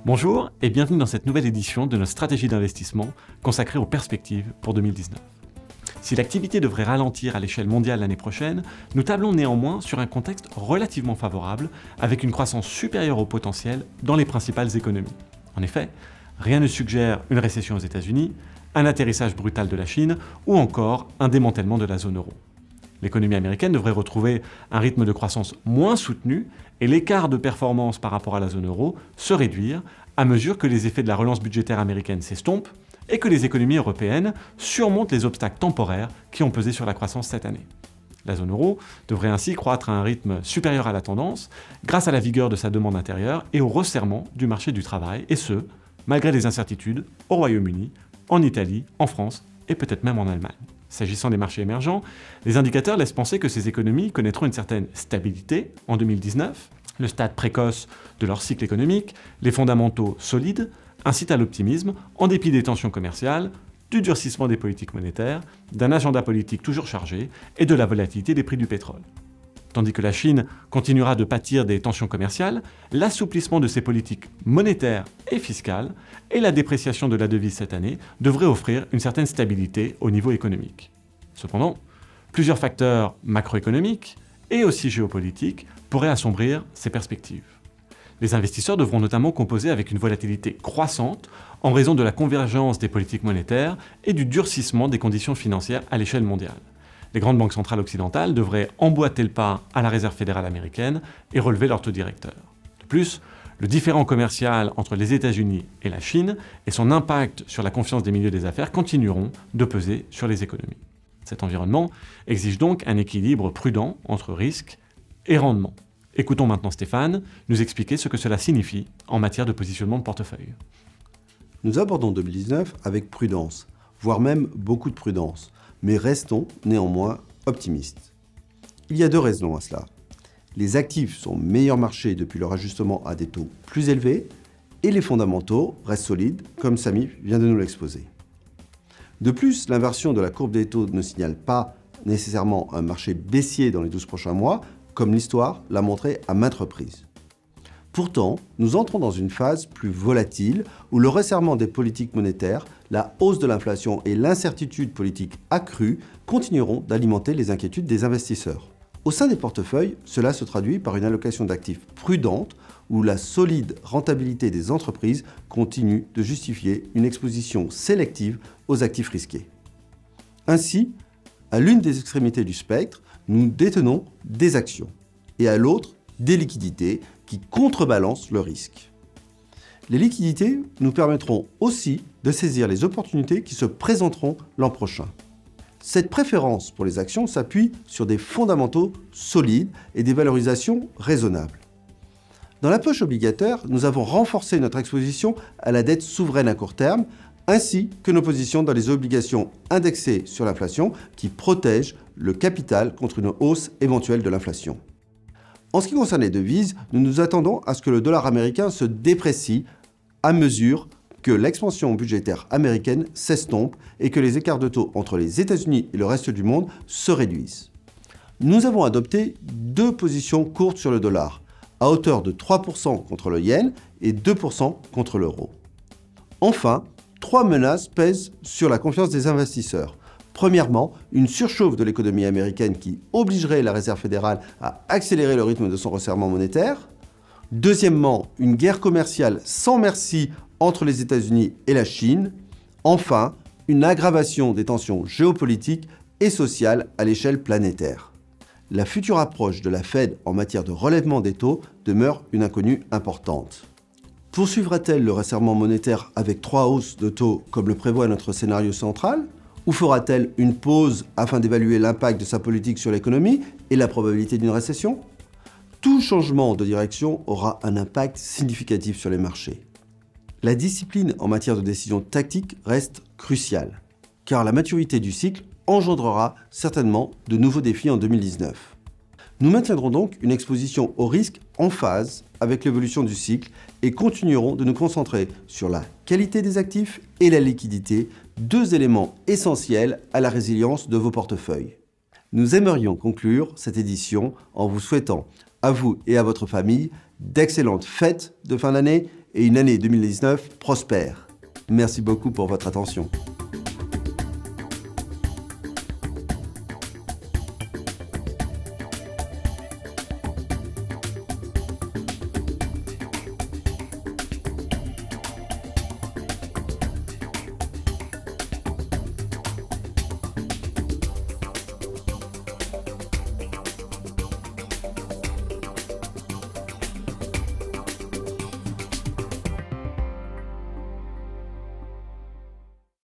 Bonjour et bienvenue dans cette nouvelle édition de notre stratégie d'investissement consacrée aux perspectives pour 2019. Si l'activité devrait ralentir à l'échelle mondiale l'année prochaine, nous tablons néanmoins sur un contexte relativement favorable avec une croissance supérieure au potentiel dans les principales économies. En effet, rien ne suggère une récession aux États-Unis, un atterrissage brutal de la Chine ou encore un démantèlement de la zone euro. L'économie américaine devrait retrouver un rythme de croissance moins soutenu et l'écart de performance par rapport à la zone euro se réduire à mesure que les effets de la relance budgétaire américaine s'estompent et que les économies européennes surmontent les obstacles temporaires qui ont pesé sur la croissance cette année. La zone euro devrait ainsi croître à un rythme supérieur à la tendance grâce à la vigueur de sa demande intérieure et au resserrement du marché du travail, et ce, malgré les incertitudes au Royaume-Uni, en Italie, en France et peut-être même en Allemagne. S'agissant des marchés émergents, les indicateurs laissent penser que ces économies connaîtront une certaine stabilité en 2019. Le stade précoce de leur cycle économique, les fondamentaux solides, incitent à l'optimisme en dépit des tensions commerciales, du durcissement des politiques monétaires, d'un agenda politique toujours chargé et de la volatilité des prix du pétrole. Tandis que la Chine continuera de pâtir des tensions commerciales, l'assouplissement de ses politiques monétaires et fiscales et la dépréciation de la devise cette année devraient offrir une certaine stabilité au niveau économique. Cependant, plusieurs facteurs macroéconomiques et aussi géopolitiques pourraient assombrir ces perspectives. Les investisseurs devront notamment composer avec une volatilité croissante en raison de la convergence des politiques monétaires et du durcissement des conditions financières à l'échelle mondiale. Les grandes banques centrales occidentales devraient emboîter le pas à la Réserve fédérale américaine et relever leur taux directeur. De plus, le différend commercial entre les États-Unis et la Chine et son impact sur la confiance des milieux des affaires continueront de peser sur les économies. Cet environnement exige donc un équilibre prudent entre risque et rendement. Écoutons maintenant Stéphane nous expliquer ce que cela signifie en matière de positionnement de portefeuille. Nous abordons 2019 avec prudence, voire même beaucoup de prudence, mais restons néanmoins optimistes. Il y a deux raisons à cela. Les actifs sont meilleurs marchés depuis leur ajustement à des taux plus élevés et les fondamentaux restent solides, comme Samy vient de nous l'exposer. De plus, l'inversion de la courbe des taux ne signale pas nécessairement un marché baissier dans les 12 prochains mois, comme l'histoire l'a montré à maintes reprises. Pourtant, nous entrons dans une phase plus volatile où le resserrement des politiques monétaires, la hausse de l'inflation et l'incertitude politique accrue continueront d'alimenter les inquiétudes des investisseurs. Au sein des portefeuilles, cela se traduit par une allocation d'actifs prudente où la solide rentabilité des entreprises continue de justifier une exposition sélective aux actifs risqués. Ainsi, à l'une des extrémités du spectre, nous détenons des actions et à l'autre, des liquidités qui contrebalancent le risque. Les liquidités nous permettront aussi de saisir les opportunités qui se présenteront l'an prochain. Cette préférence pour les actions s'appuie sur des fondamentaux solides et des valorisations raisonnables. Dans la poche obligataire, nous avons renforcé notre exposition à la dette souveraine à court terme, ainsi que nos positions dans les obligations indexées sur l'inflation qui protègent le capital contre une hausse éventuelle de l'inflation. En ce qui concerne les devises, nous nous attendons à ce que le dollar américain se déprécie à mesure que l'expansion budgétaire américaine s'estompe et que les écarts de taux entre les États-Unis et le reste du monde se réduisent. Nous avons adopté deux positions courtes sur le dollar, à hauteur de 3% contre le yen et 2% contre l'euro. Enfin, trois menaces pèsent sur la confiance des investisseurs. Premièrement, une surchauffe de l'économie américaine qui obligerait la Réserve fédérale à accélérer le rythme de son resserrement monétaire. Deuxièmement, une guerre commerciale sans merci entre les États-Unis et la Chine. Enfin, une aggravation des tensions géopolitiques et sociales à l'échelle planétaire. La future approche de la Fed en matière de relèvement des taux demeure une inconnue importante. Poursuivra-t-elle le resserrement monétaire avec 3 hausses de taux comme le prévoit notre scénario central ? Ou fera-t-elle une pause afin d'évaluer l'impact de sa politique sur l'économie et la probabilité d'une récession ? Tout changement de direction aura un impact significatif sur les marchés. La discipline en matière de décision tactique reste cruciale, car la maturité du cycle engendrera certainement de nouveaux défis en 2019. Nous maintiendrons donc une exposition au risque en phase avec l'évolution du cycle et continuerons de nous concentrer sur la qualité des actifs et la liquidité, deux éléments essentiels à la résilience de vos portefeuilles. Nous aimerions conclure cette édition en vous souhaitant, à vous et à votre famille, d'excellentes fêtes de fin d'année et une année 2019 prospère. Merci beaucoup pour votre attention.